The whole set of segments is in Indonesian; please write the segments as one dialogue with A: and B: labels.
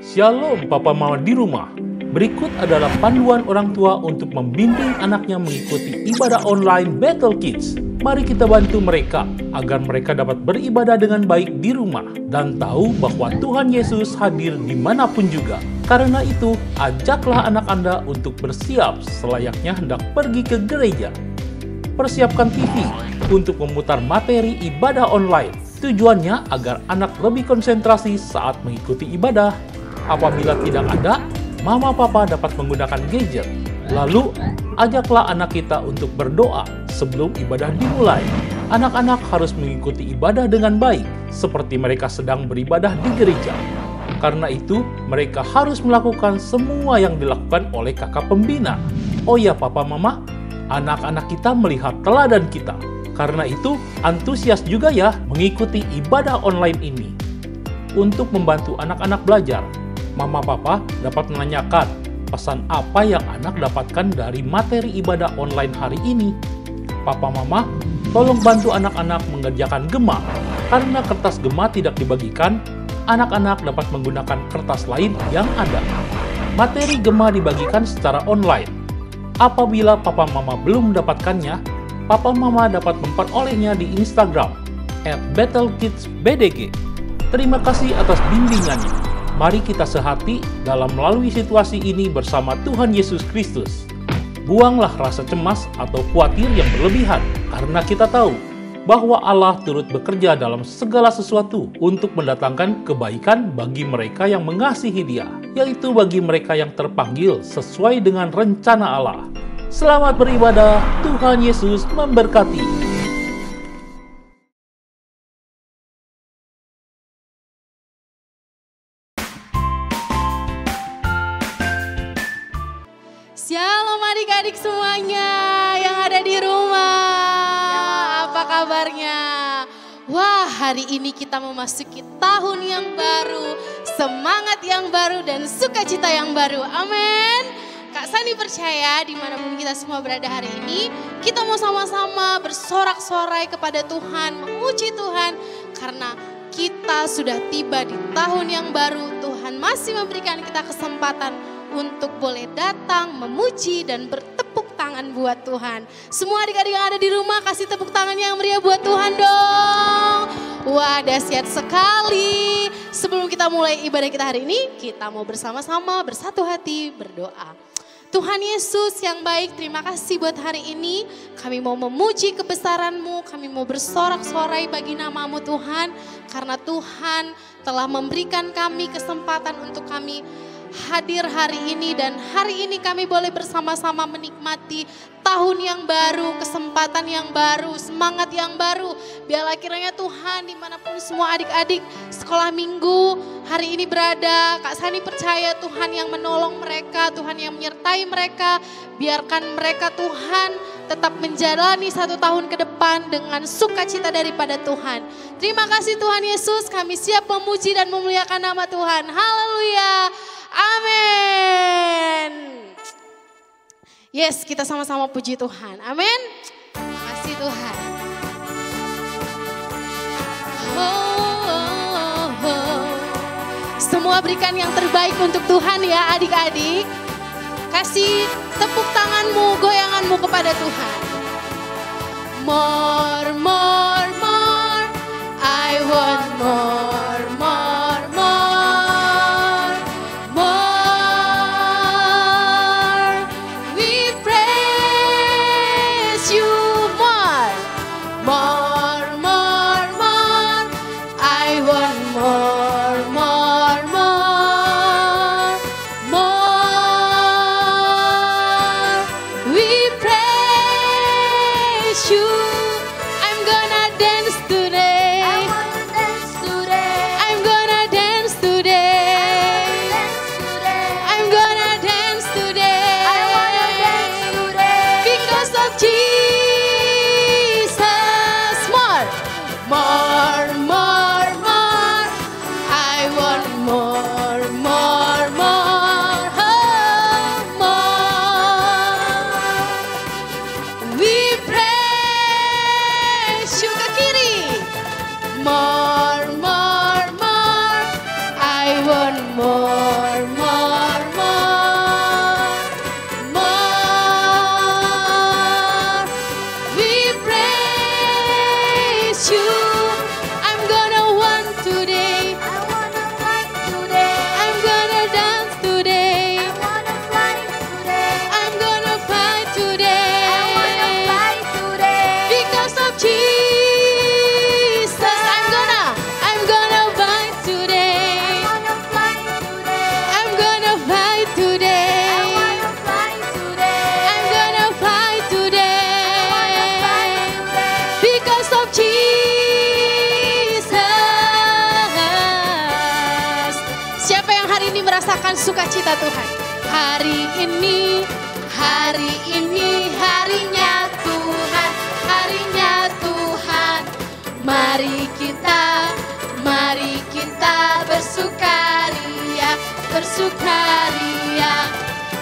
A: Shalom Papa Mama di rumah. Berikut adalah panduan orang tua untuk membimbing anaknya mengikuti ibadah online Battle Kids. Mari kita bantu mereka agar mereka dapat beribadah dengan baik di rumah dan tahu bahwa Tuhan Yesus hadir dimanapun juga. Karena itu, ajaklah anak Anda untuk bersiap selayaknya hendak pergi ke gereja. Persiapkan TV untuk memutar materi ibadah online. Tujuannya agar anak lebih konsentrasi saat mengikuti ibadah. Apabila tidak ada, Mama Papa dapat menggunakan gadget. Lalu, ajaklah anak kita untuk berdoa sebelum ibadah dimulai. Anak-anak harus mengikuti ibadah dengan baik, seperti mereka sedang beribadah di gereja. Karena itu, mereka harus melakukan semua yang dilakukan oleh kakak pembina. Oh ya Papa Mama, anak-anak kita melihat teladan kita. Karena itu, antusias juga ya mengikuti ibadah online ini. Untuk membantu anak-anak belajar, Mama Papa dapat menanyakan pesan apa yang anak dapatkan dari materi ibadah online hari ini. Papa Mama, tolong bantu anak-anak mengerjakan gema. Karena kertas gema tidak dibagikan, anak-anak dapat menggunakan kertas lain yang ada. Materi gema dibagikan secara online. Apabila Papa Mama belum mendapatkannya, Papa Mama dapat memperolehnya di Instagram @battlekidsbdg. Terima kasih atas bimbingannya. Mari kita sehati dalam melalui situasi ini bersama Tuhan Yesus Kristus. Buanglah rasa cemas atau khawatir yang berlebihan, karena kita tahu bahwa Allah turut bekerja dalam segala sesuatu untuk mendatangkan kebaikan bagi mereka yang mengasihi Dia, yaitu bagi mereka yang terpanggil sesuai dengan rencana Allah. Selamat beribadah, Tuhan Yesus memberkati.
B: Shalom adik-adik semuanya yang ada di rumah. Apa kabarnya? Wah, hari ini kita memasuki tahun yang baru, semangat yang baru dan sukacita yang baru. Amin. Kak Sani percaya dimanapun kita semua berada hari ini, kita mau sama-sama bersorak-sorai kepada Tuhan, memuji Tuhan. Karena kita sudah tiba di tahun yang baru, Tuhan masih memberikan kita kesempatan untuk boleh datang, memuji, dan bertepuk tangan buat Tuhan. Semua adik-adik yang ada di rumah, kasih tepuk tangannya yang meriah buat Tuhan dong. Wah, dahsyat sekali. Sebelum kita mulai ibadah kita hari ini, kita mau bersama-sama bersatu hati berdoa. Tuhan Yesus yang baik, terima kasih buat hari ini. Kami mau memuji kebesaran-Mu, kami mau bersorak-sorai bagi nama-Mu Tuhan. Karena Tuhan telah memberikan kami kesempatan untuk kami hadir hari ini, dan hari ini kami boleh bersama-sama menikmati tahun yang baru, kesempatan yang baru, semangat yang baru. Biarlah kiranya Tuhan dimanapun semua adik-adik sekolah minggu hari ini berada, Kak Sani percaya Tuhan yang menolong mereka, Tuhan yang menyertai mereka. Biarkan mereka Tuhan tetap menjalani satu tahun ke depan dengan sukacita daripada Tuhan. Terima kasih Tuhan Yesus, kami siap memuji dan memuliakan nama Tuhan. Haleluya. Amin. Yes, kita sama-sama puji Tuhan. Amin. Terima kasih Tuhan. Semua berikan yang terbaik untuk Tuhan ya adik-adik. Kasih tepuk tanganmu, goyanganmu kepada Tuhan. More, more, more. I want more, more, more. More. We praise you more. More, more, more. I want more, more, more. More. We praise you. I'm gonna dance today. hari ini merasakan sukacita Tuhan. Hari ini harinya Tuhan, harinya Tuhan. Mari kita bersukaria, bersukaria.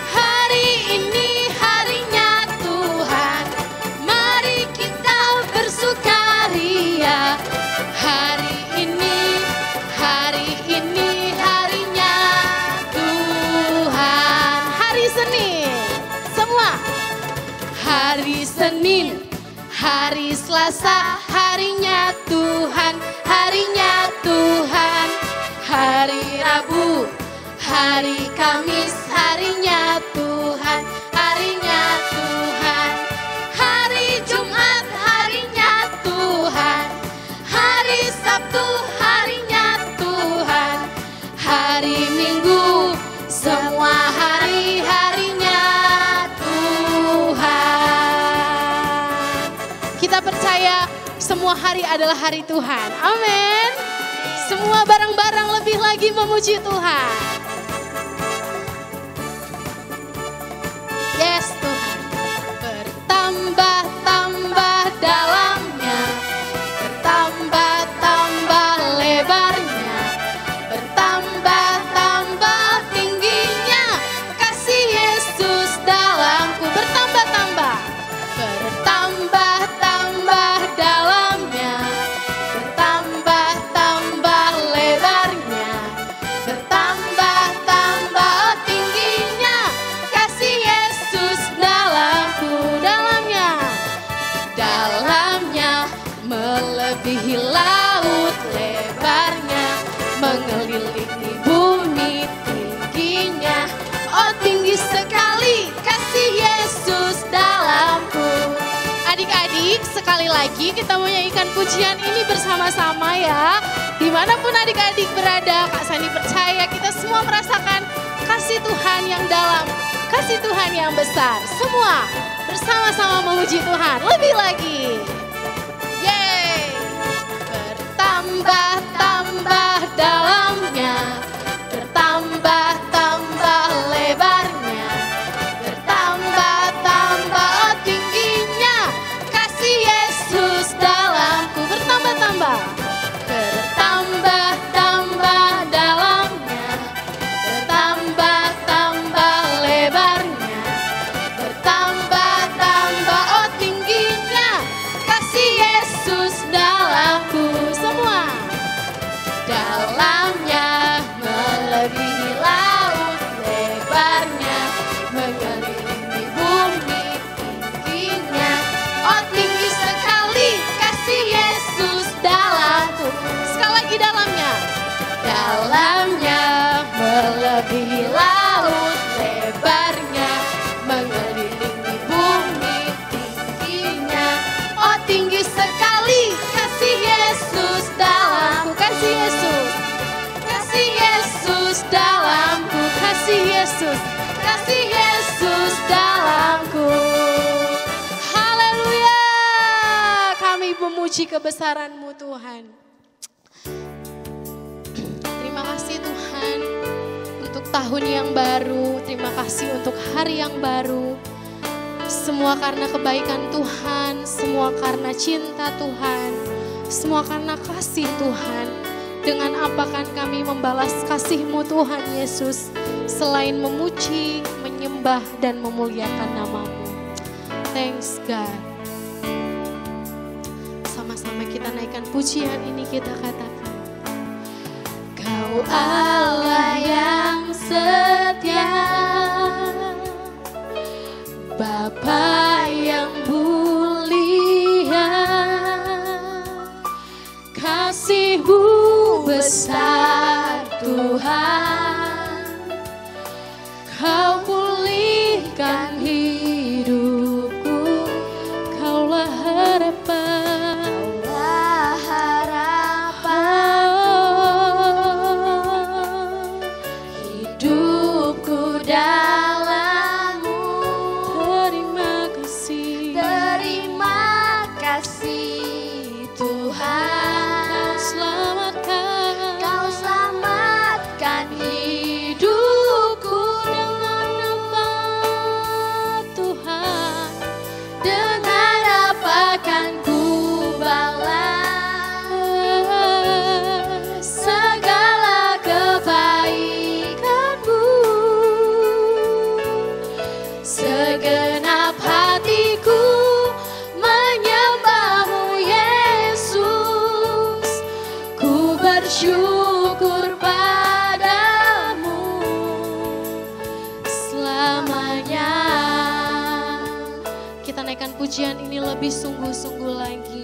B: Hari ini harinya Tuhan, mari kita bersukaria. Hari ini harinya Tuhan. Hari Senin, semua. Hari Senin, hari Selasa, harinya Tuhan, harinya Tuhan. Hari Rabu, hari Kamis, harinya Tuhan, harinya Tuhan. Hari Jumat, harinya Tuhan. Hari Sabtu, harinya Tuhan. Hari Minggu, semua hari-harinya Tuhan. Kita percaya semua hari adalah hari Tuhan. Amin. Semua barang-barang lebih lagi memuji Tuhan. Yes Tuhan. Bertambah-tambah dalamnya, bertambah-tambah lebarnya, bertambah-tambah tingginya, kasih Yesus dalamku. Bertambah-tambah, bertambah-tambah dalamnya, bertambah-tambah lebarnya, bertambah-tambah tingginya, kasih Yesus dalamku. Dalamnya melebihi laut lebarnya, mengelilingi bumi tingginya. Oh tinggi sekali kasih Yesus dalamku. Adik-adik, sekali lagi kita mau nyanyikan pujian ini bersama-sama ya. Dimanapun adik-adik berada, Kak Sani percaya kita semua merasakan kasih Tuhan yang dalam, kasih Tuhan yang besar. Semua bersama-sama memuji Tuhan lebih lagi. Yeay. Bertambah-tambah dalamnya, bertambah-tambah lebarnya, bertambah-tambah tingginya, kasih Yesus dalamku. Bertambah-tambah, bertambah-tambah dalamnya, bertambah-tambah lebarnya, bertambah-tambah tingginya, kasih Yesus dalamku. Semua dalamnya melebihi laut lebarnya, mengelilingi bumi tingginya. Oh tinggi sekali kasih Yesus dalamku. Sekali lagi dalamnya, dalamnya melebihi laut lebarnya, mengelilingi bumi tingginya. Oh tinggi sekali kasih Yesus dalamku. Kasih Yesus, kasih Yesus dalamku. Kasih Yesus, kasih Yesus dalamku. Haleluya. Kami memuji kebesaran-Mu Tuhan. Terima kasih Tuhan untuk tahun yang baru. Terima kasih untuk hari yang baru. Semua karena kebaikan Tuhan, semua karena cinta Tuhan, semua karena kasih Tuhan. Dengan apa kan kami membalas kasih-Mu Tuhan Yesus, selain memuji, menyembah, dan memuliakan nama-Mu. Thanks God. Sama-sama kita naikkan pujian ini, kita katakan. Kau Allah yang setia, Bapa yang mulia, kasih-Mu besar Tuhan. Kau pulihkan hidupku, Kaulah harapan, Kaulah harapan pujian ini lebih sungguh-sungguh lagi.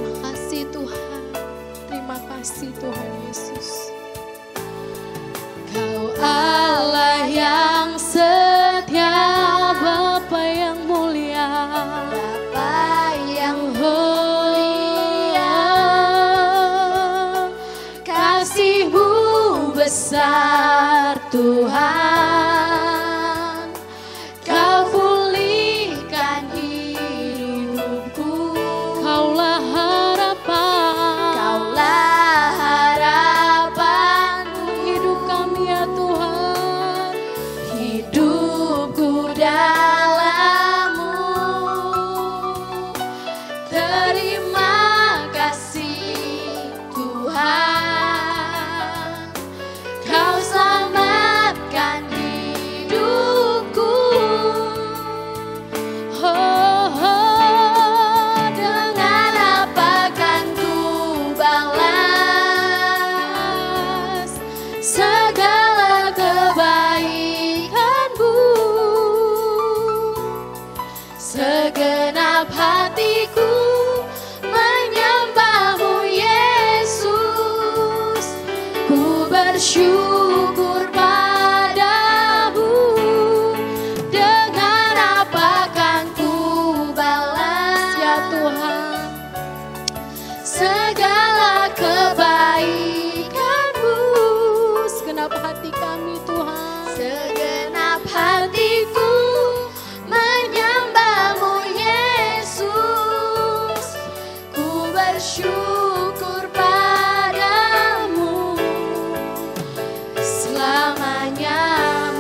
B: Makasih Tuhan, terima kasih Tuhan Yesus. Kau Allah yang setia, Bapa yang mulia,
C: Bapa yang
B: mulia, kasih-Mu besar Tuhan, Kau pulihkan hidupku, Kaulah harapan,
C: Kaulah harapanku,
B: hidup kami ya Tuhan,
C: hidupku dalam-Mu.
B: terima kasih Tuhan, Kau selamatkan hidupku. Dengan apa kan ku balas segala kebaikan-Mu? Segenap hatiku menyembah-Mu Yesus, ku bersyukur padamu. Dengan apa kan ku balas ya Tuhan segala kebaikan-Mu? Segenap hati kami Tuhan,
C: Segenap hatiku menyembah-Mu Yesus, ku bersyukur padamu
B: selamanya.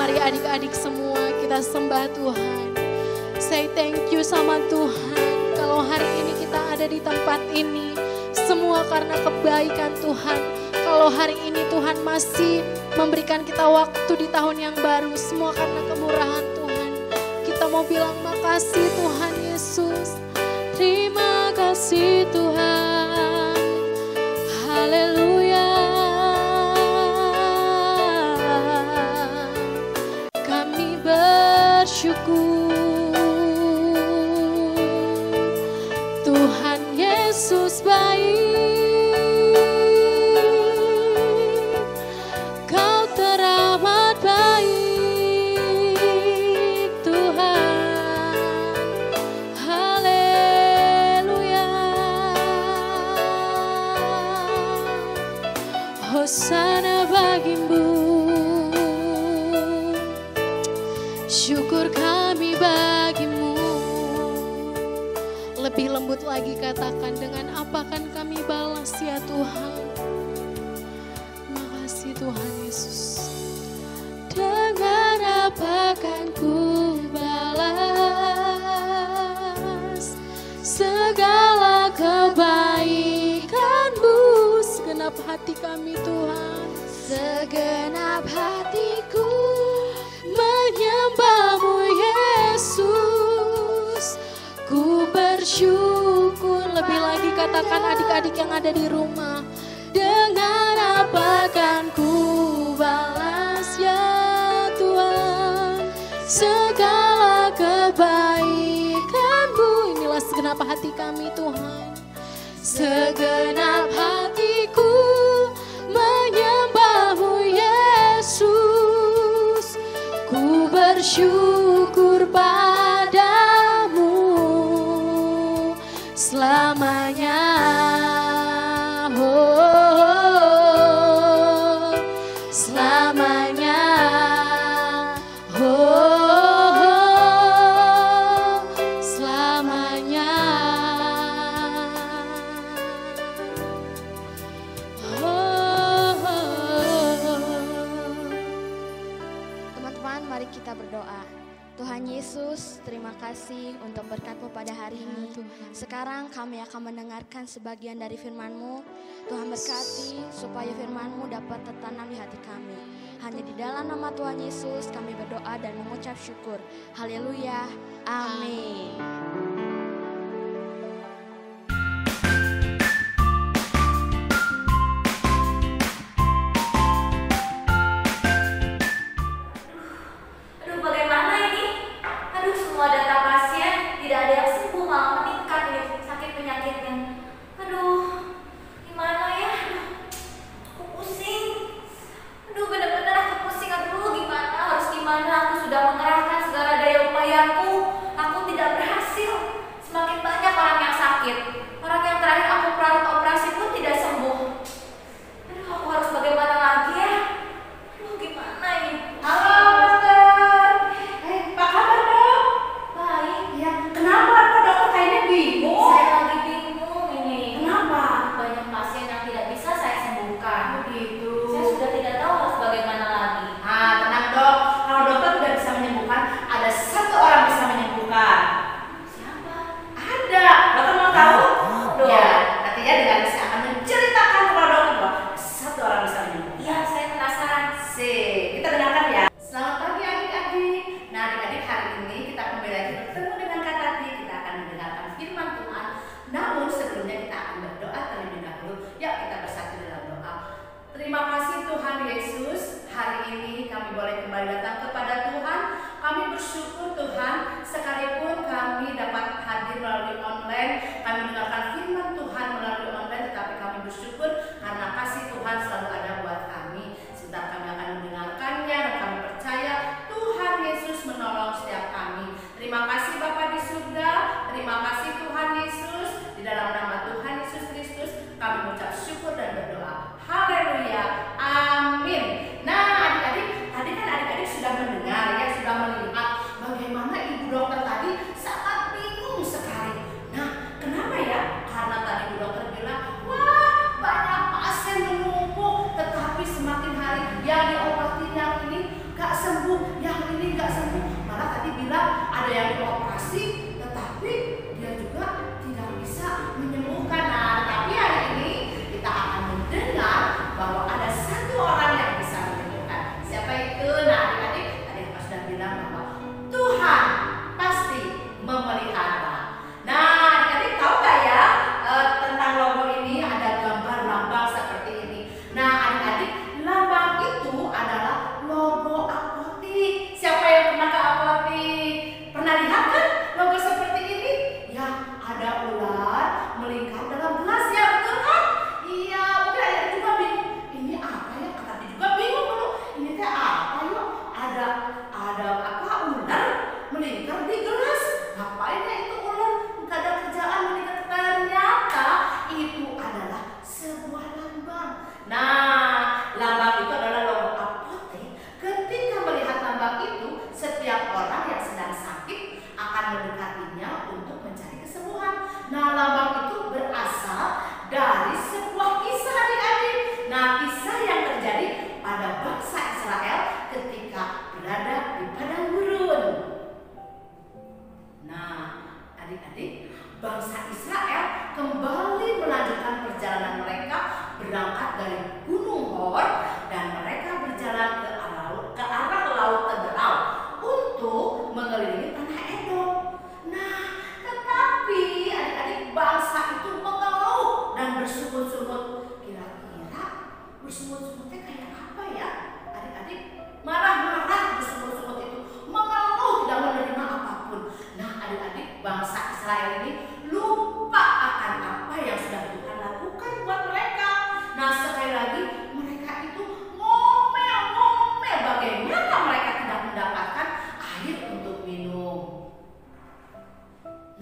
B: Mari adik-adik semua kita sembah Tuhan. Say thank you sama Tuhan. Kalau hari ini kita ada di tempat ini, semua karena kebaikan Tuhan. Kalau hari ini Tuhan masih memberikan kita waktu di tahun yang baru, semua karena kemurahan Tuhan. Kita mau bilang makasih Tuhan Yesus. Terima kasih Tuhan. Haleluya. Kami bersyukur, Tuhan Yesus baik, Kau teramat baik Tuhan. Haleluya. Hosana bagi-Mu, syukur kami bagi-Mu. Lebih lembut lagi katakan, dengan apa kan kami balas ya Tuhan. Makasih Tuhan Yesus. Dengan apa kan ku balas segala kebaikan-Mu? Segenap hati kami Tuhan,
C: Segenap hatiku
B: menyembah-Mu Yesus, ku bersyukur. Lebih lagi katakan adik-adik yang ada di rumah, dengan apa kan ku balas ya Tuhan segala kebaikan-Mu? Inilah segenap hati kami Tuhan. Segenap hatiku menyembah-Mu Yesus, ku bersyukur padamu selamanya. Oh, selamanya. Oh, selamanya.
C: Teman-teman, mari kita berdoa. Tuhan Yesus, terima kasih untuk berkat-Mu pada hari ini. Sekarang kami akan mendengarkan sebagian dari firman-Mu. Tuhan berkati supaya firman-Mu dapat tertanam di hati kami. Hanya di dalam nama Tuhan Yesus kami berdoa dan mengucap syukur. Haleluya. Amin.
D: Aduh, bagaimana ini? Aduh, semua data pasien ini kami boleh kembali datang kepada Tuhan. Kami bersyukur Tuhan, sekalipun kami dapat hadir melalui online, kami mendengarkan firman Tuhan melalui online, tetapi kami bersyukur karena kasih Tuhan selalu ada buat kami. Sebentar kami akan mendengarkannya dan kami percaya Tuhan Yesus menolong setiap kami. Terima kasih Bapa di surga, terima kasih Tuhan Yesus. Di dalam nama Tuhan Yesus Kristus kami mengucap syukur dan berdoa. Haleluya, amin. Nah adik-adik, tadi kan adik-adik sudah mendengar ya, sudah melihat bagaimana ibu dokter tadi sangat bingung sekali. Nah kenapa ya? Karena tadi ibu dokter bilang, wah banyak pasien menumpuk, tetapi semakin hari yang diobati yang ini gak sembuh, yang ini gak sembuh. Malah tadi bilang ada yang dioperasi, tetapi dia juga tidak bisa menyembuhkan. Nah tapi hari ini kita akan mendengar bahwa ada satu orang yang bisa menyembuhkan. Siapa itu? Nah adik-adik, tadi kita sudah bilang bahwa Tuhan pasti memelihara. Nah adik-adik tahu gak ya tentang logo ini ada gambar lambang seperti ini. Nah adik-adik, lambang itu adalah logo apotik. Siapa yang pernah ke apotik? Pernah lihat kan logo seperti ini? Ya, ada ular melingkar dalam gelas, ya betul kan? Iya, mungkin ada juga bingung. Ini apa ya? Kata juga bingung dulu. Ini teh apa yuk? Ada apa ular melingkar di gelas? Ngapain ya itu ular? Gak ada kerjaan melingkar. Ternyata itu adalah sebuah lambang. Nah, lambang itu adalah logo apotek. Ketika melihat lambang itu, setiap orang yang sedang sakit akan mendekatinya untuk mencari kesembuhan. Nah, lambang itu berasal dari sebuah kisah adik-adik. Nah, kisah yang terjadi pada bangsa Israel ketika berada di padang gurun. Nah, adik-adik, bangsa Israel kembali melanjutkan perjalanan mereka berangkat dari Gunung Hor dan mereka berjalan ke arah Laut Teberau untuk mengelilingi tanah Edom. Nah, tetapi adik-adik, bangsa itu mengeluh dan bersungut-sungut. Kira-kira bersungut-sungutnya kayak apa ya? Adik-adik, marah-marah bersungut-sungut itu, mengeluh, tidak menerima apapun. Nah, adik-adik, bangsa Israel ini lupa akan apa yang sudah Tuhan lakukan buat mereka. Nah, sekali lagi mereka itu ngomel-ngomel bagaimana mereka tidak mendapatkan air untuk minum.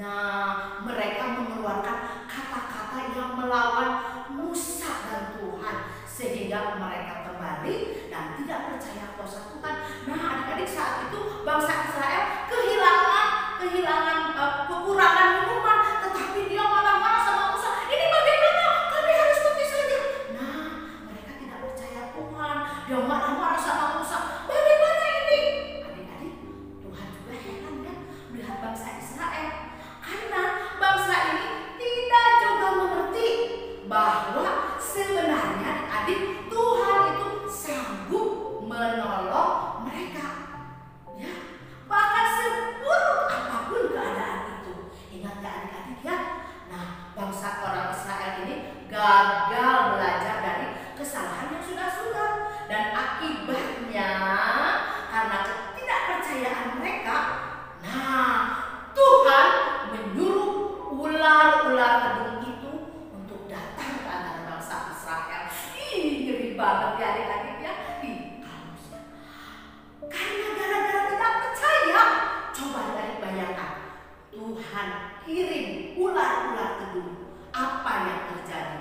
D: Nah, mereka mengeluarkan kata-kata yang melawan Musa dan Tuhan sehingga mereka kembali dan tidak percaya kuasa Tuhan. Nah, adik-adik, saat itu bangsa Israel kehilangan kekurangan minuman, tetapi dia marah-marah sama Musa. Ini bagaimana? Kami harus mati saja. Nah, mereka tidak percaya Tuhan. Dia marah-marah sama Musa. Bagaimana ini? Adik-adik, Tuhan juga heran ya melihat bangsa Israel. Karena bangsa ini tidak juga mengerti bahwa sebenarnya adik, Tuhan itu sanggup menolong mereka. Ya, bahkan seburuk apapun keadaan itu. Ingat ya adik-adik ya. Nah, bangsa orang Israel ini gagal belajar dari kesalahan yang sudah-sudah. Dan akibatnya karena ketidakpercayaan mereka, nah Tuhan menyuruh ular-ular tedung itu untuk datang ke antara bangsa Israel. Ngeri banget ya adik-adik ya. Halusnya. Karena gara-gara tidak percaya, coba adik bayangkan, Tuhan kirim ular-ular tedung. Apa yang terjadi?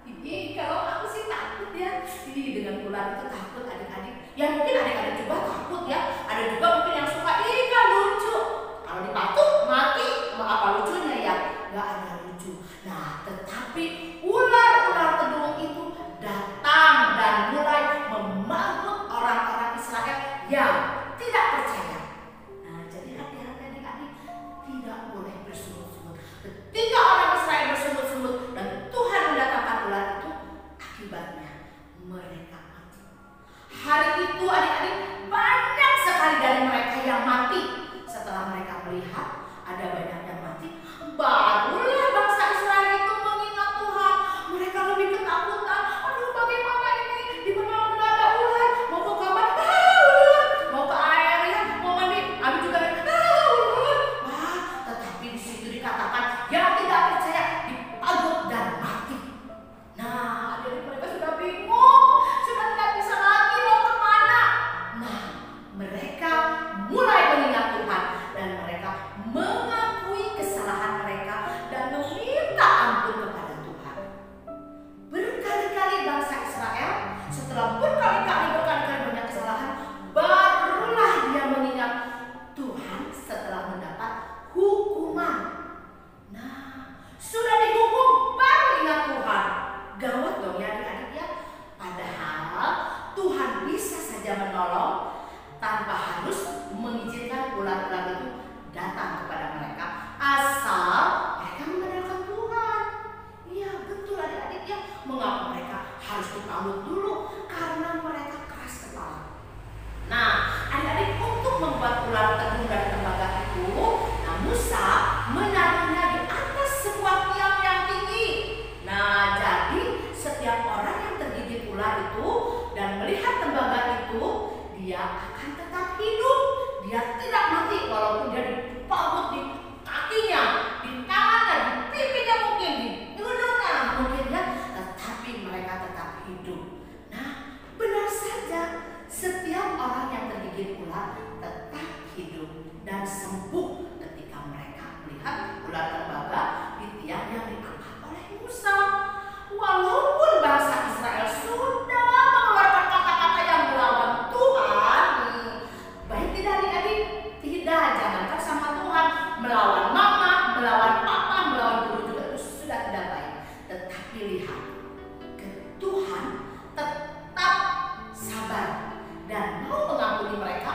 D: Ini kalau aku sih takut ya. Dengan ular itu takut adik-adik. Ya mungkin adik-adik juga takut ya. Ada juga mungkin yang suka, kan lucu. Kalau dipatuk mati, apa lucunya ya? Gak ada lucu. Nah, tetapi ular-ular tedung itu datang dan mulai memanggut orang-orang Israel yang tidak percaya. Nah, jadi hati-hati adik-adik, tidak boleh bersungut-sungut. Ketika orang Israel bersungut-sungut dan Tuhan mendatangkan ular itu, akibatnya mereka mati. Hari itu adik-adik saja menolong tanpa harus mengizinkan ular-ular itu datang kepada mereka, asal mereka mengandalkan Tuhan. Iya betul adik-adik ya. Mengapa mereka harus dipanggil dulu? Karena mereka keras kepala. Nah, adik-adik, untuk membuat ular terjun dari tembaga itu, Musa menaruhnya di atas sebuah tiang yang tinggi. Nah, jadi setiap orang yang tergigit ular itu dan melihat tembaga itu, dia akan tetap hidup. Dia tidak mati walaupun dia dipagut di kakinya, di tangannya, di pipinya mungkin, di duduknya mungkin ya, tetapi mereka tetap hidup. Nah, benar saja, setiap orang yang tergigit ular tetap hidup dan sembuh ketika mereka melihat ular tembaga di tiang yang diangkat oleh Musa. Walaupun bangsa Israel sudah mengeluarkan kata-kata yang melawan Tuhan, baik tidak adik-adik, tidak, jangankan sama Tuhan, melawan mama, melawan papa, melawan guru juga itu sudah tidak baik. Tetapi lihat, Tuhan tetap sabar dan mau mengampuni mereka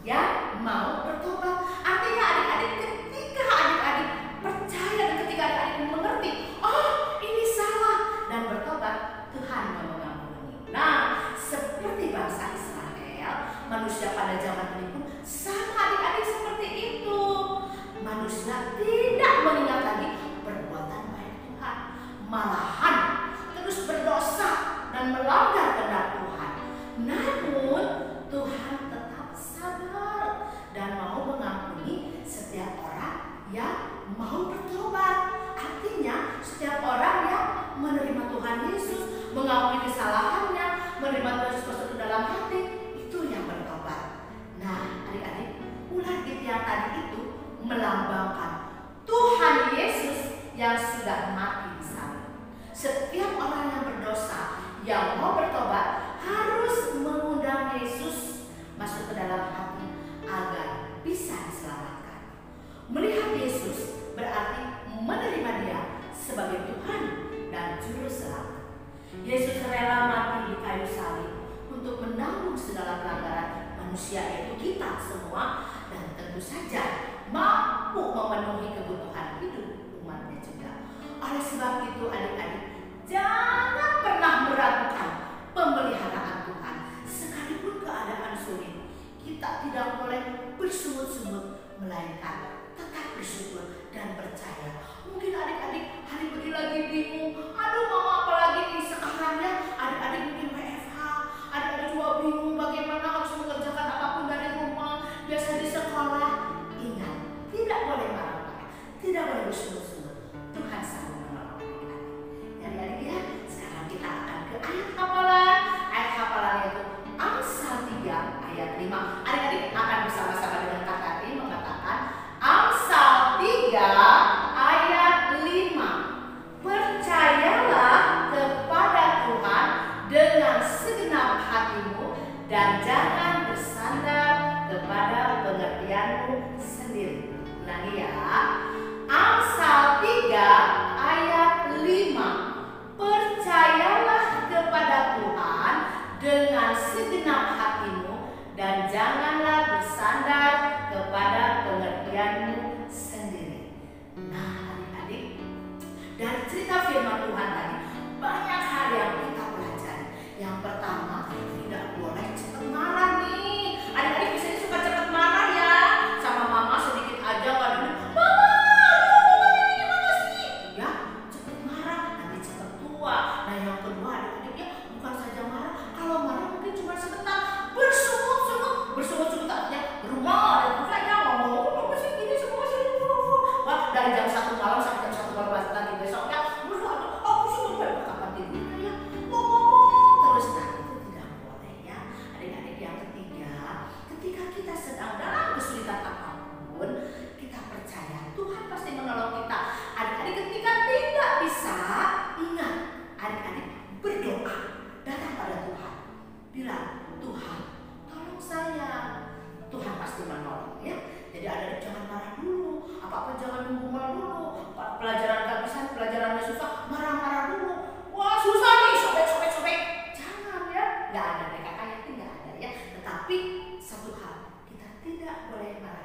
D: yang mau bertobat. Artinya adik-adik, ketika adik-adik percaya dan ketika adik-adik mengerti, oh ini salah, dan bertobat, Tuhan mau mengampuni. Nah, seperti bangsa Israel, manusia pada zaman ini pun sama adik-adik seperti itu. Manusia tidak mengingat lagi perbuatan baik Tuhan, malahan terus berdosa dan melanggar kehendak Tuhan. Namun Tuhan tetap sabar dan mau mengampuni setiap orang yang mau bertobat. Artinya setiap orang yang menerima Tuhan Yesus, mengakui kesalahannya, menerima Tuhan Yesus masuk ke dalam hati, itu yang bertobat. Nah, adik-adik, ular di tiang tadi itu melambangkan Tuhan Yesus yang sudah mati di salib. Setiap orang yang berdosa, yang mau bertobat, harus mengundang Yesus masuk ke dalam hati agar bisa diselamatkan. Melihat Yesus berarti menerima Dia sebagai Tuhan dan Juru Selamat. Yesus rela mati di kayu salib untuk menanggung segala pelanggaran manusia, yaitu kita semua, dan tentu saja mampu memenuhi kebutuhan hidup umatnya juga. Oleh sebab itu adik-adik, jangan pernah meragukan pemeliharaan Tuhan. Sekalipun keadaan sulit, kita tidak boleh bersungut-sungut, melainkan tetap bersyukur dan percaya. Mungkin adik-adik hari ini lagi bingung, aduh mama apalagi nih sekarang ya, adik-adik mungkin WFH, adik-adik juga bingung bagaimana harus mengerjakan apapun dari rumah, biasa di sekolah. Ingat, tidak boleh marah-marah, tidak boleh bersungut-sungut. Tuhan sanggup menolong adik-adik. Adik-adik ya, sekarang kita akan ke ayat hafalan. Ayat hafalan itu Amsal 3 ayat 5. Adik-adik akan bersama-sama dengan Kak Tati mengatakan Amsal 3 ayat 5. Percayalah kepada Tuhan dengan segenap hatimu dan jangan bersandar kepada pengertianmu sendiri. Ulangi ya. Amsal 3 ayat 5. Percayalah kepada Tuhan dengan segenap hatimu dan janganlah bersandar kepada pengertianmu sendiri. Nah, adik-adik, dari cerita firman Tuhan tadi banyak hal yang kita pelajari. Yang pertama, tidak boleh cepat marah nih. Adik-adik biasanya suka cepat marah ya, sama mama sedikit aja nggak dulu. Mama, aduh ini gimana sih? Ya, cepat marah nanti cepat tua. Nah, yang kedua adik-adik ya, bukan saja marah. Kalau marah mungkin cuma sebentar,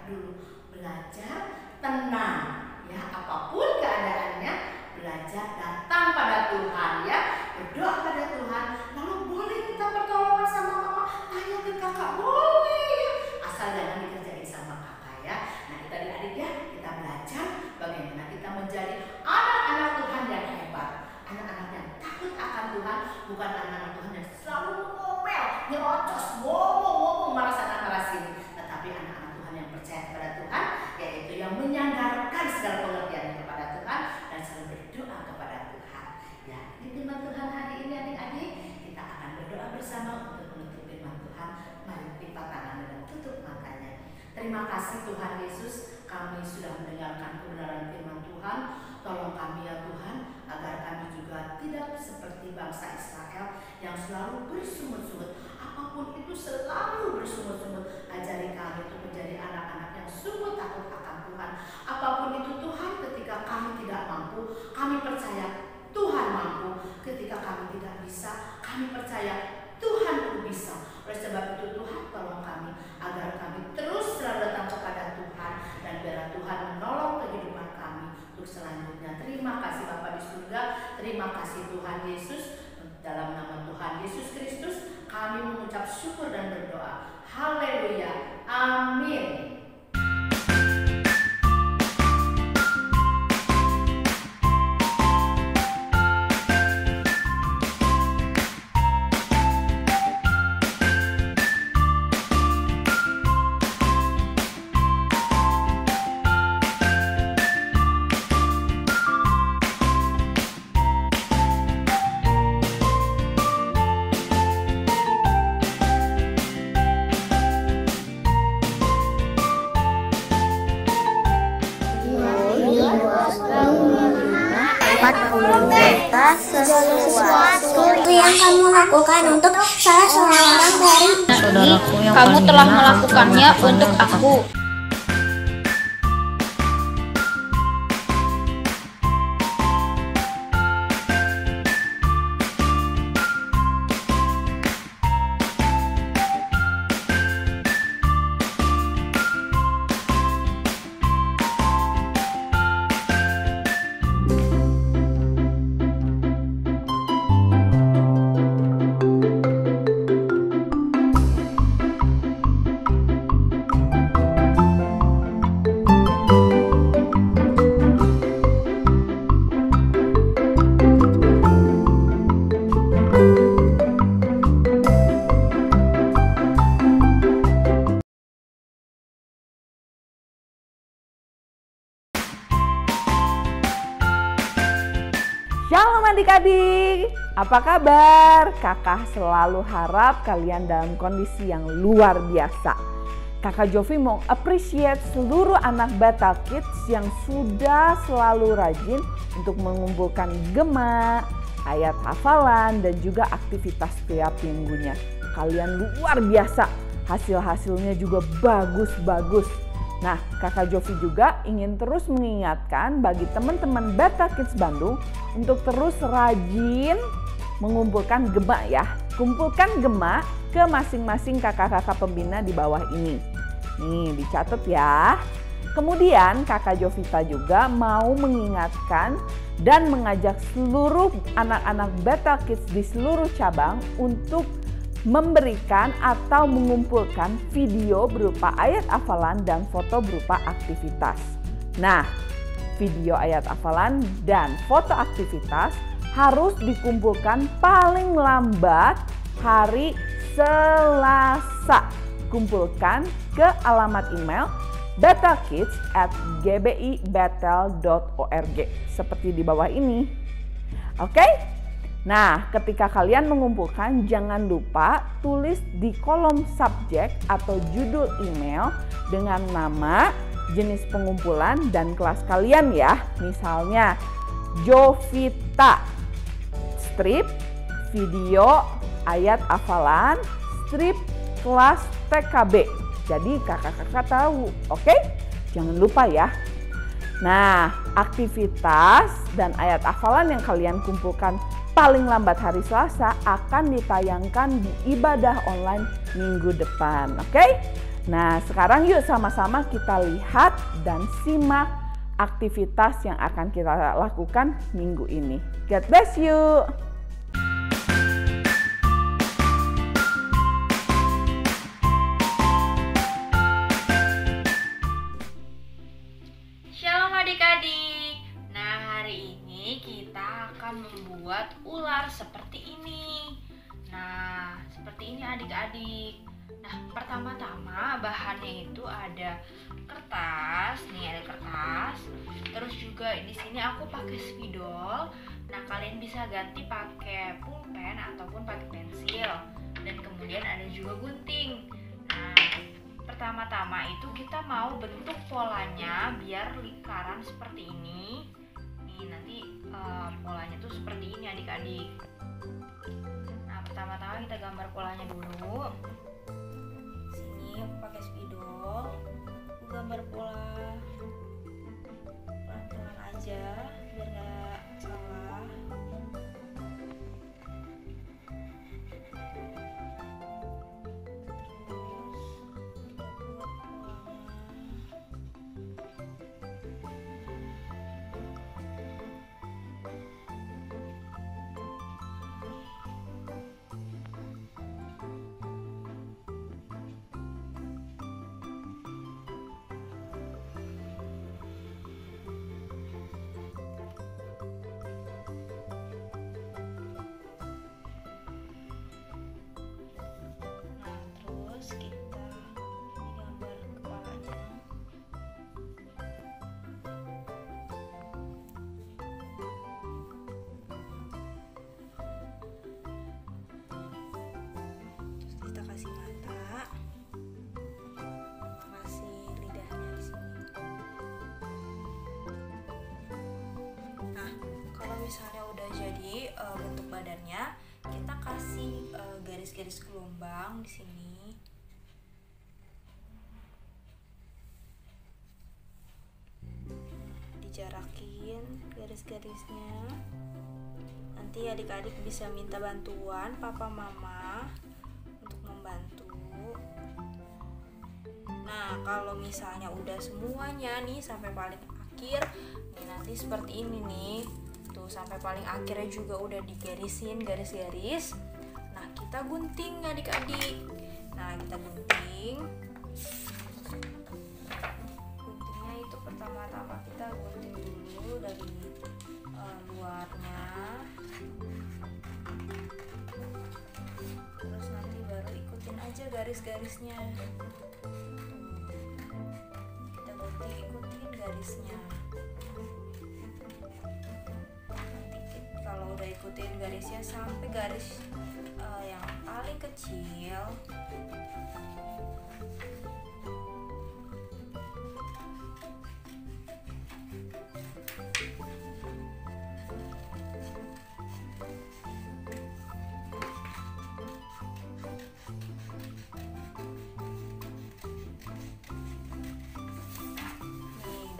D: dulu. Belajar tenang ya, apapun keadaannya belajar datang pada Tuhan ya, berdoa pada Tuhan. Lalu boleh kita pertolongan sama mama, tanya ke kakak, boleh ya, asal jangan dikerjain sama kakak ya. Nah kita adik-adik ya, kita belajar bagaimana kita menjadi anak-anak Tuhan yang hebat, anak-anak yang takut akan Tuhan, bukan anak-anak Tuhan yang selalu ngomel, nyerocos, ngomong marah sana marah sini, tetapi anak-anak Tuhan yang percaya kepada Tuhan, yaitu yang menyandarkan segala pengertian kepada Tuhan dan selalu berdoa kepada Tuhan. Ya, ini firman Tuhan hari ini adik-adik, kita akan berdoa bersama untuk menutup firman Tuhan. Mari lipat tangannya dan tutup matanya. Terima kasih Tuhan Yesus, kami sudah mendengarkan kebenaran firman Tuhan. Tolong kami ya Tuhan, agar kami juga tidak seperti bangsa Israel yang selalu bersungut-sungut. Apapun itu selalu bersungut-sungut. Ajari kami untuk menjadi anak-anak yang sungguh takut akan Tuhan. Apapun itu Tuhan, ketika kami tidak mampu, kami percaya Tuhan mampu. Ketika kami tidak bisa, kami percaya Tuhan pun bisa. Oleh sebab itu Tuhan tolong kami agar kami terus selalu datang kepada Tuhan, dan biarlah Tuhan menolong kehidupan kami untuk selanjutnya. Terima kasih Bapa di surga, terima kasih Tuhan Yesus. Dalam nama Tuhan Yesus Kristus kami mengucap syukur dan berdoa. Haleluya. Amin.
E: Sesuatu yang kamu lakukan untuk salah seorang dari
F: saudaraku yang kamu telah melakukannya untuk aku.
G: Shalom adik-adik, apa kabar? Kakak selalu harap kalian dalam kondisi yang luar biasa. Kakak Jovi mau appreciate seluruh anak Bethel Kids yang sudah selalu rajin untuk mengumpulkan gema, ayat hafalan, dan juga aktivitas setiap minggunya. Kalian luar biasa, hasil-hasilnya juga bagus-bagus. Nah, Kakak Jovi juga ingin terus mengingatkan bagi teman-teman Bethel Kids Bandung untuk terus rajin mengumpulkan gema ya. Kumpulkan gema ke masing-masing kakak-kakak pembina di bawah ini. Nih, dicatat ya. Kemudian Kakak Jovita juga mau mengingatkan dan mengajak seluruh anak-anak Bethel Kids di seluruh cabang untuk memberikan atau mengumpulkan video berupa ayat hafalan dan foto berupa aktivitas. Nah, video ayat hafalan dan foto aktivitas harus dikumpulkan paling lambat hari Selasa. Kumpulkan ke alamat email bethelkids@gbibethel.org seperti di bawah ini. Oke? Nah, ketika kalian mengumpulkan, jangan lupa tulis di kolom subjek atau judul email dengan nama, jenis pengumpulan, dan kelas kalian ya. Misalnya, Jovita, strip, video, ayat hafalan, strip, kelas TKB. Jadi kakak-kakak tahu, oke? Jangan lupa ya. Nah, aktivitas dan ayat hafalan yang kalian kumpulkan paling lambat hari Selasa akan ditayangkan di ibadah online minggu depan. Oke? Nah, sekarang yuk sama-sama kita lihat dan simak aktivitas yang akan kita lakukan minggu ini. God bless you.
F: Shalom adik-adik. Nah, hari ini kita akan membuat ular seperti ini. Nah, seperti ini adik-adik. Nah, pertama-tama bahannya itu ada kertas, nih ada kertas. Terus juga di sini aku pakai spidol. Nah, kalian bisa ganti pakai pulpen ataupun pakai pensil. Dan kemudian ada juga gunting. Nah, pertama-tama itu kita mau bentuk polanya biar lingkaran seperti ini. Nih, nanti polanya tuh seperti ini adik-adik. Nah, pertama-tama kita gambar polanya dulu. Sini aku pakai spidol, aku gambar pola pelan-pelan aja biar nggak salah. Kita kasih mata, kasih lidahnya di sini. Nah, kalau misalnya udah jadi bentuk badannya, kita kasih garis-garis gelombang di sini. Dijarakin garis-garisnya. Nanti adik-adik bisa minta bantuan papa mama membantu. Nah, kalau misalnya udah semuanya nih sampai paling akhir, nih nanti seperti ini nih. Tuh sampai paling akhirnya juga udah digarisin garis-garis. Nah, kita gunting adik-adik. Nah, kita gunting. Guntingnya itu pertama-tama kita gunting dulu dari luarnya. Terus nanti baru ikutin aja garis-garisnya. Kita ikutin garisnya. Nanti kalau udah ikutin garisnya sampai garis yang paling kecil,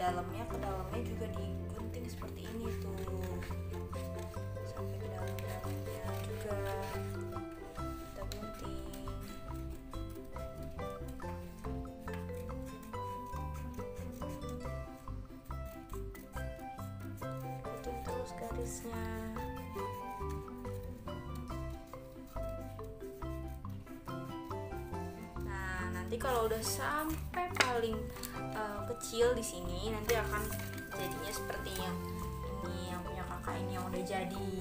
F: dalamnya ke dalamnya juga digunting seperti ini tuh, sampai ke dalamnya juga kita gunting. Ikutin terus garisnya. Nah, nanti kalau udah sampai paling kecil di sini, nanti akan jadinya seperti yang ini, yang punya kakak ini yang udah jadi.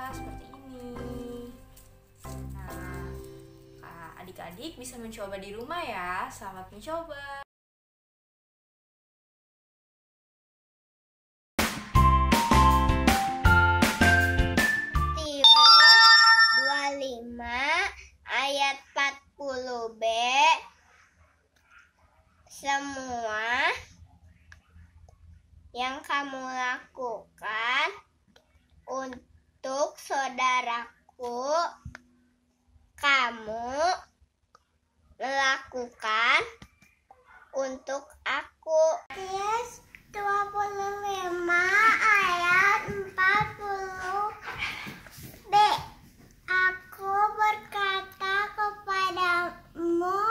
F: Seperti ini. Nah, adik-adik bisa mencoba di rumah ya. Selamat mencoba.
E: Matius 25 ayat 40b. Semua yang kamu lakukan untuk saudaraku, kamu lakukan untuk aku. Matius 25 ayat 40b. Aku berkata kepadamu,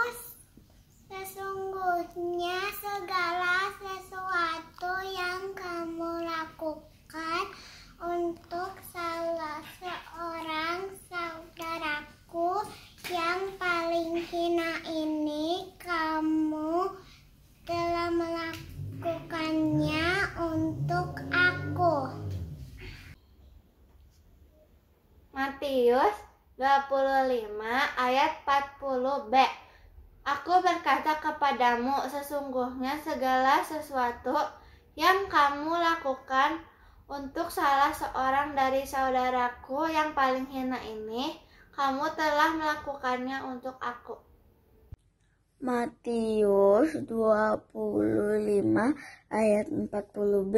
H: Matius 25 ayat 40b. Aku berkata kepadamu, sesungguhnya segala sesuatu yang kamu lakukan untuk salah seorang dari saudaraku yang paling hina ini, kamu telah melakukannya untuk aku.
E: Matius 25 ayat 40b.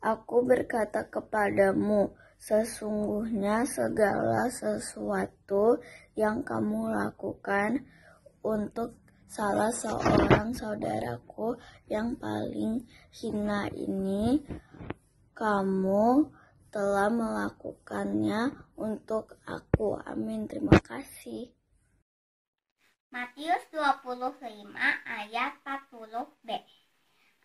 E: Aku berkata kepadamu, sesungguhnya segala sesuatu yang kamu lakukan untuk salah seorang saudaraku yang paling hina ini, kamu telah melakukannya untuk aku. Amin. Terima kasih.
I: Matius 25 ayat 40b.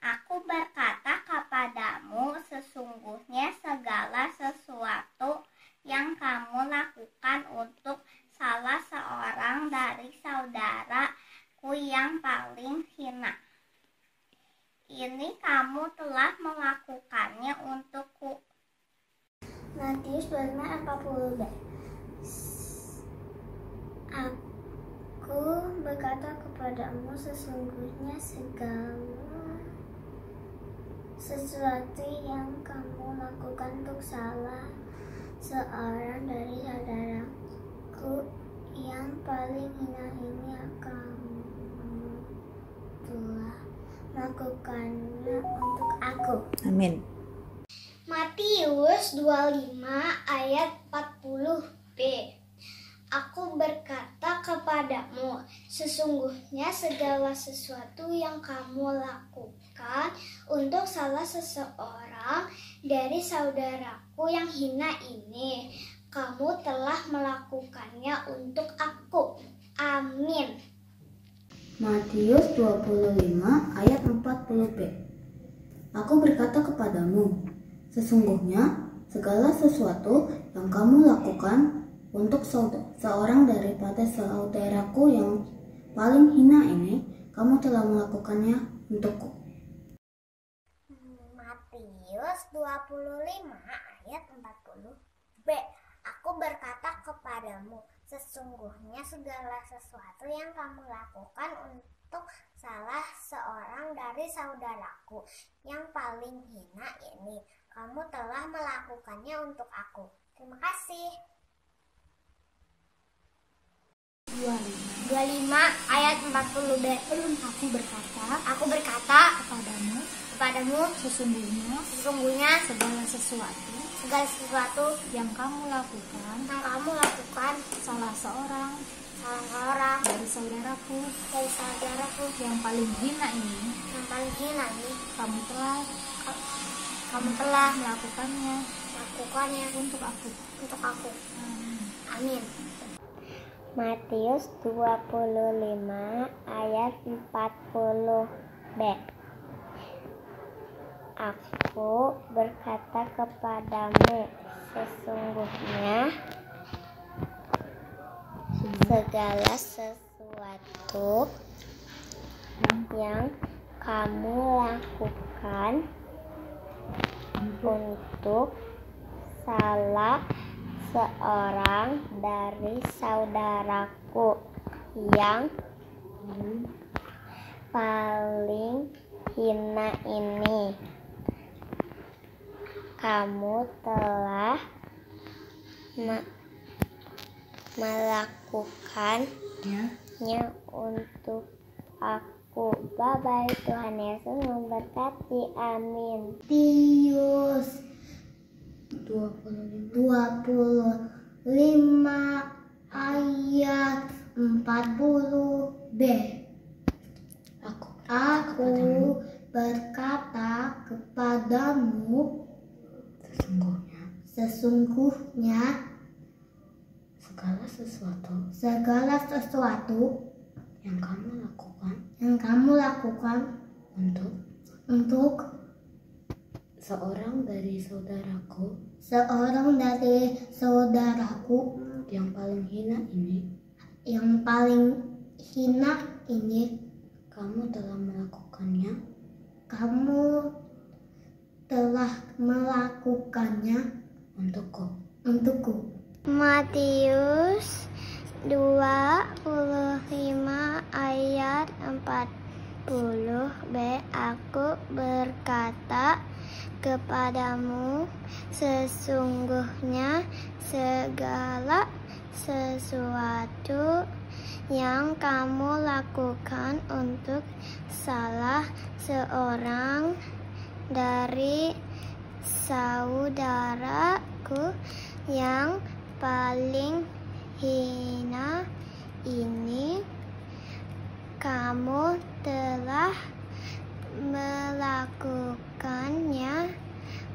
I: Aku berkata kepadamu, sesungguhnya segala sesuatu yang kamu lakukan untuk salah seorang dari saudaraku yang paling hina, ini kamu telah melakukannya untukku.
E: Matius 25:40b. Aku berkata kepadamu, sesungguhnya segala sesuatu yang kamu lakukan untuk salah seorang dari saudaraku yang paling hina ini, kamu telah melakukannya untuk aku.
G: Amin.
E: Matius 25 ayat 40b. Aku berkata kepadamu, sesungguhnya segala sesuatu yang kamu lakukan untuk salah seseorang dari saudaraku yang hina ini, kamu telah melakukannya untuk aku. Amin.
J: Matius 25 ayat 40b. Aku berkata kepadamu, sesungguhnya segala sesuatu yang kamu lakukan untuk seorang daripada saudaraku yang paling hina ini, kamu telah melakukannya untukku.
E: Matius 25 ayat 40b. Aku berkata kepadamu, sesungguhnya segala sesuatu yang kamu lakukan untuk salah seorang dari saudaraku yang paling hina ini, kamu telah melakukannya untuk aku. Terima kasih. 25 ayat 40b. Aku berkata kepadamu, sesungguhnya segala sesuatu yang kamu lakukan salah seorang dari saudaraku yang paling hina ini, kamu telah melakukannya untuk aku. Amin.
I: Matius 25 ayat 40b. Aku berkata kepadamu, sesungguhnya segala sesuatu yang kamu lakukan untuk salah seorang dari saudaraku yang paling hina ini, kamu telah melakukannya untuk aku. Bye-bye. Tuhan Yesus memberkati. Amin.
E: Matius 25 ayat 40b. Aku berkata kepadamu, sesungguhnya segala sesuatu yang kamu lakukan untuk
J: Seorang dari
E: saudaraku
J: yang paling hina
E: ini,
J: kamu telah melakukannya
E: untukku.
I: Matius 25 ayat 40b. Aku berkata kepadamu, sesungguhnya segala sesuatu yang kamu lakukan untuk salah seorang dari saudaraku yang paling hina ini, kamu telah melakukannya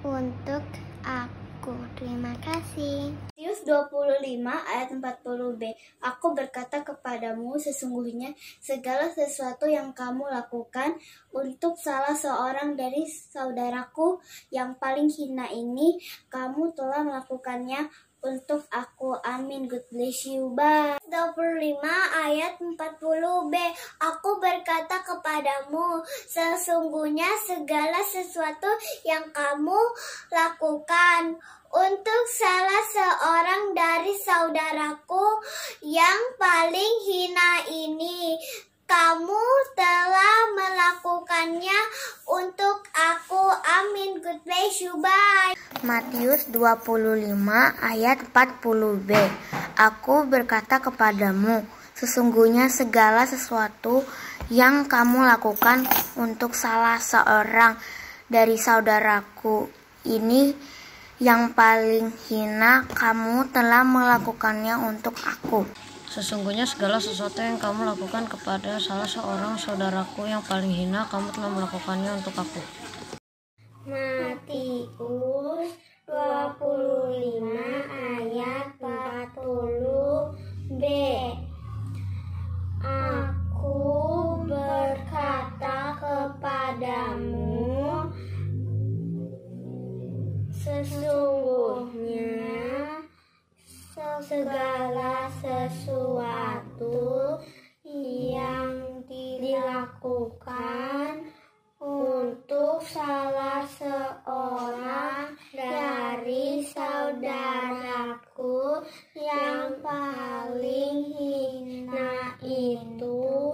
I: untuk aku. Terima kasih.
E: Matius 25 ayat 40b. Aku berkata kepadamu, sesungguhnya segala sesuatu yang kamu lakukan untuk salah seorang dari saudaraku yang paling hina ini, kamu telah melakukannya untuk aku. Amin. God bless you. Bye. 25 ayat 40b. Aku berkata kepadamu, sesungguhnya segala sesuatu yang kamu lakukan untuk salah seorang dari saudaraku yang paling hina ini, kamu telah melakukannya untuk aku. Amin. God bless you. Bye.
I: Matius 25 ayat 40b. Aku berkata kepadamu, sesungguhnya segala sesuatu yang kamu lakukan untuk salah seorang dari saudaraku ini yang paling hina, kamu telah melakukannya untuk aku.
K: Sesungguhnya segala sesuatu yang kamu lakukan kepada salah seorang saudaraku yang paling hina, kamu telah melakukannya untuk aku.
I: Matius 25 ayat 40b. Aku berkata kepadamu, sesungguhnya segala sesuatu yang dilakukan untuk salah seorang dari saudaraku yang paling hina itu,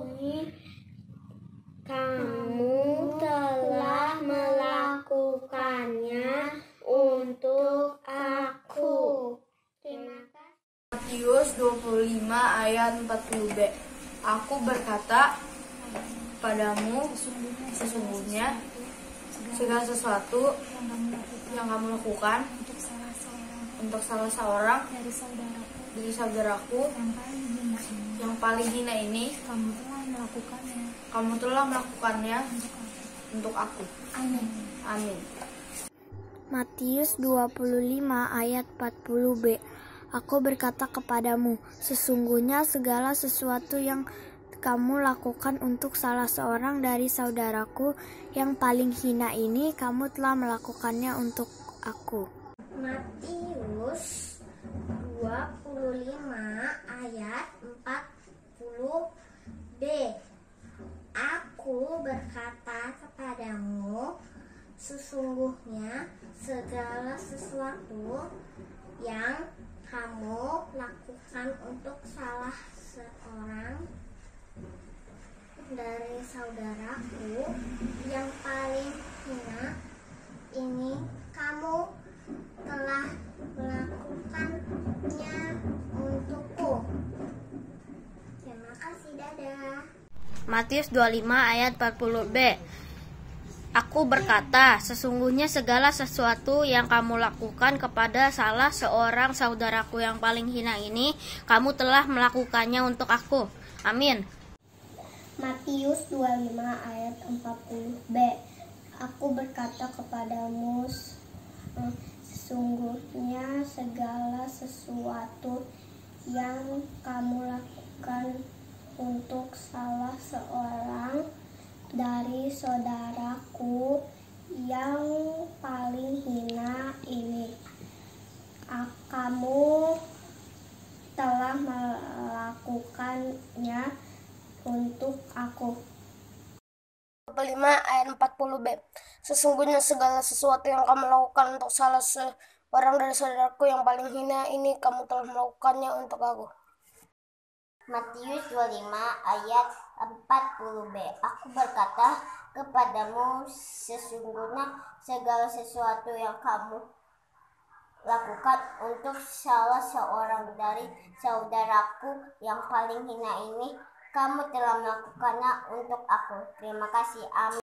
I: kamu telah melakukannya untuk aku. Terima kasih.
L: Matius 25 ayat 40b. Aku berkata kepadamu, sesungguhnya segala sesuatu yang kamu lakukan untuk salah seorang dari saudaraku yang paling hina ini, kamu telah melakukannya untuk aku. Amin. Amin.
I: Matius 25 ayat 40b. Aku berkata kepadamu, sesungguhnya segala sesuatu yang kamu lakukan untuk salah seorang dari saudaraku yang paling hina ini, kamu telah melakukannya untuk aku.
E: Matius 25 ayat 40b. Aku berkata kepadamu, sesungguhnya segala sesuatu yang kamu lakukan untuk salah seorang dari saudaraku yang paling hina ini, kamu telah melakukannya untukku. Terima kasih. Dadah.
K: Matius 25 ayat 40b. Aku berkata, sesungguhnya segala sesuatu yang kamu lakukan kepada salah seorang saudaraku yang paling hina ini, kamu telah melakukannya untuk aku. Amin.
I: Matius 25 ayat 40b. Aku berkata kepadamu, sesungguhnya segala sesuatu yang kamu lakukan untuk salah seorang dari saudaraku yang paling hina ini, kamu telah melakukannya untuk aku.
E: 25 ayat 40b. Sesungguhnya segala sesuatu yang kamu lakukan untuk salah
I: orang dari saudaraku yang paling hina ini kamu telah melakukannya untuk aku.
E: Matius 25 ayat 40b. Aku berkata kepadamu, sesungguhnya segala sesuatu yang kamu lakukan untuk salah seorang dari saudaraku yang paling hina ini, kamu telah melakukannya untuk aku. Terima kasih. Amin.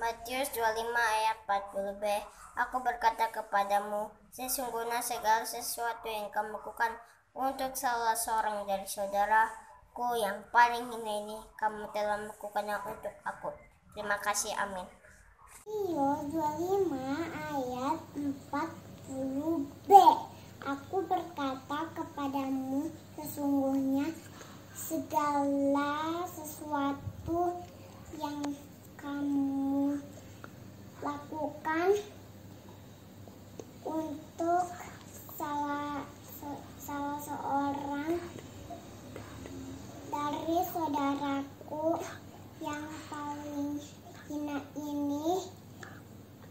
E: Matius 25 ayat 40b. Aku berkata kepadamu, sesungguhnya segala sesuatu yang kamu lakukan untuk salah seorang dari saudaraku yang paling hina ini, kamu telah melakukannya untuk aku. Terima kasih. Amin.
I: Matius 25 ayat 40b. Aku berkata kepadamu, sesungguhnya segala sesuatu yang kamu lakukan untuk salah seorang dari saudaraku yang paling hina ini,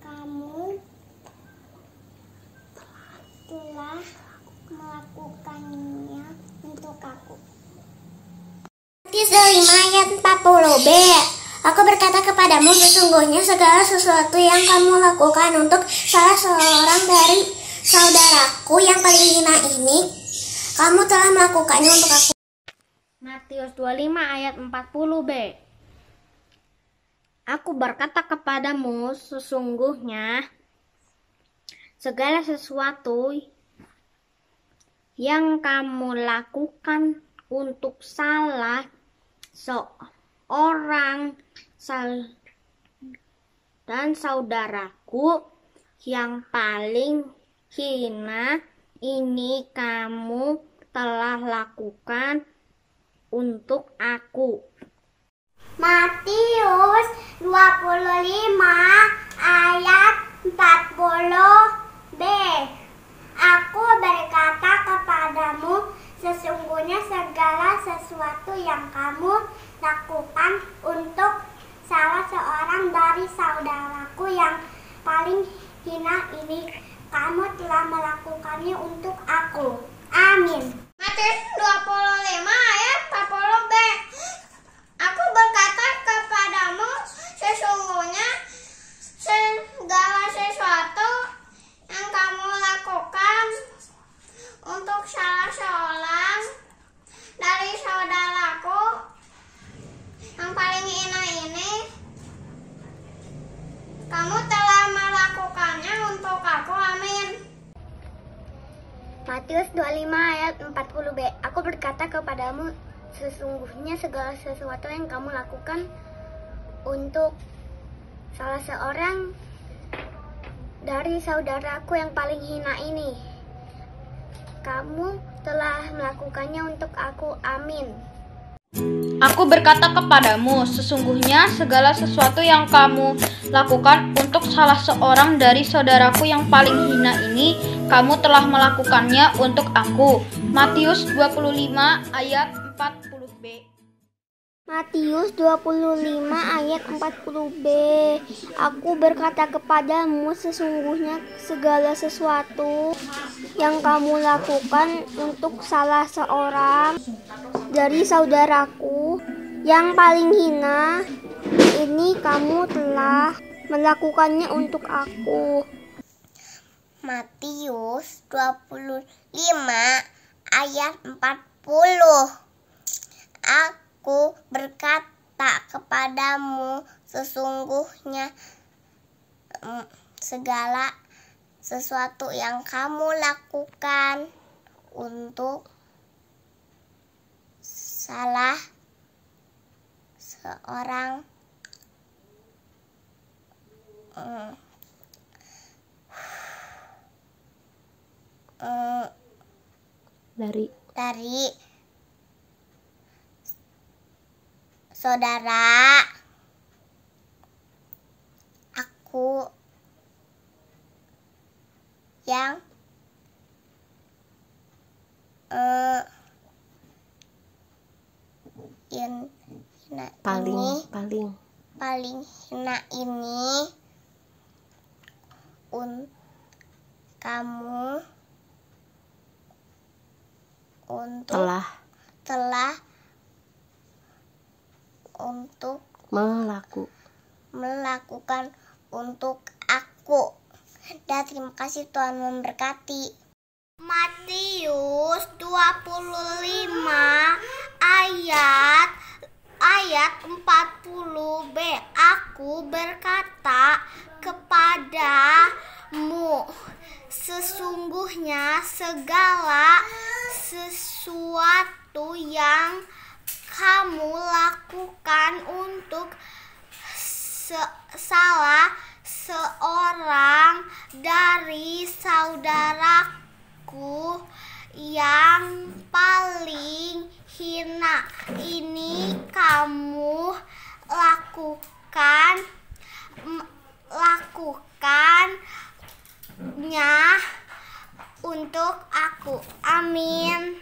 I: kamu telah melakukannya untuk aku.
E: Matius 25 ayat 40b. Aku berkata kepadamu, sesungguhnya segala sesuatu yang kamu lakukan untuk salah seorang dari saudaraku yang paling hina ini, kamu telah melakukannya untuk aku.
K: Matius 25 ayat 40b. Aku berkata kepadamu, sesungguhnya segala sesuatu yang kamu lakukan untuk salah seorang dan saudaraku yang paling hina ini, kamu telah lakukan untuk aku.
I: Matius 25 ayat 40b. Aku berkata kepadamu, sesungguhnya segala sesuatu yang kamu lakukan untuk salah seorang dari saudaraku yang paling hina ini, kamu telah melakukannya untuk aku. Amin.
H: Matius 25 ayat 40b. Aku berkata kepadamu, sesungguhnya segala sesuatu yang kamu lakukan untuk salah seorang dari saudaraku yang paling hina ini, kamu telah melakukannya untuk aku. Amin.
I: Matius 25 ayat 40b. Aku berkata kepadamu, sesungguhnya segala sesuatu yang kamu lakukan untuk salah seorang dari saudaraku yang paling hina ini, kamu telah melakukannya untuk aku. Amin.
F: Aku berkata kepadamu, sesungguhnya segala sesuatu yang kamu lakukan untuk salah seorang dari saudaraku yang paling hina ini, kamu telah melakukannya untuk aku. Matius 25 ayat 40b.
I: Matius 25 ayat 40b. Aku berkata kepadamu, sesungguhnya segala sesuatu yang kamu lakukan untuk salah seorang dari saudaraku yang paling hina ini, kamu telah melakukannya untuk aku.
E: Matius 25 ayat 40. Aku berkata kepadamu, sesungguhnya segala sesuatu yang kamu lakukan untuk salah seorang dari saudara aku yang paling hina ini, kamu telah untuk melakukan untuk aku. Dan terima kasih, Tuhan memberkati. Matius 25 ayat 40b. Aku berkata kepadamu, sesungguhnya segala sesuatu yang kamu lakukan untuk salah seorang dari saudaraku yang paling hina, ini kamu lakukannya untuk aku. Amin.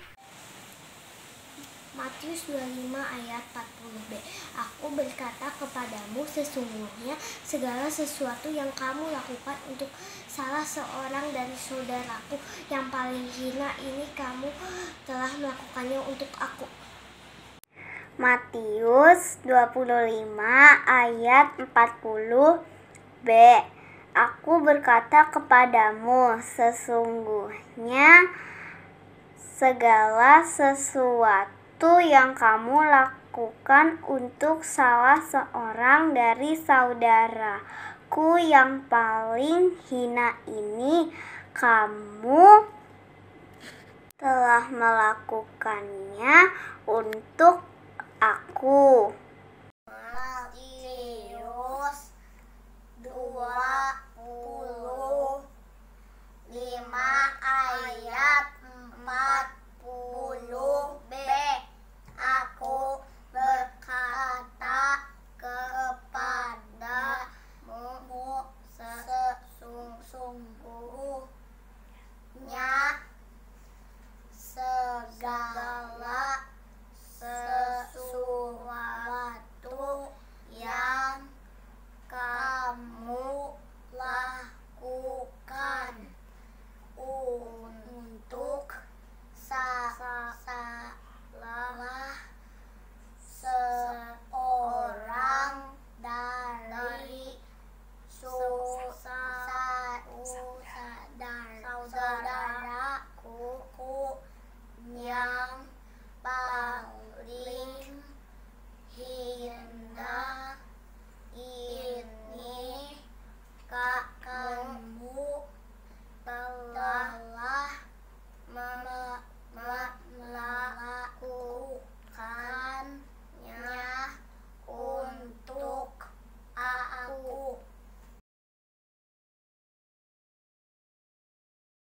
E: Matius 25 ayat 40b. Aku berkata kepadamu, sesungguhnya segala sesuatu yang kamu lakukan untuk salah seorang dari saudaraku yang paling hina, ini kamu telah melakukannya untuk aku. Matius 25 ayat 40b. Aku berkata kepadamu, sesungguhnya segala sesuatu yang kamu lakukan untuk salah seorang dari saudaraku yang paling hina, ini kamu telah melakukannya untuk aku.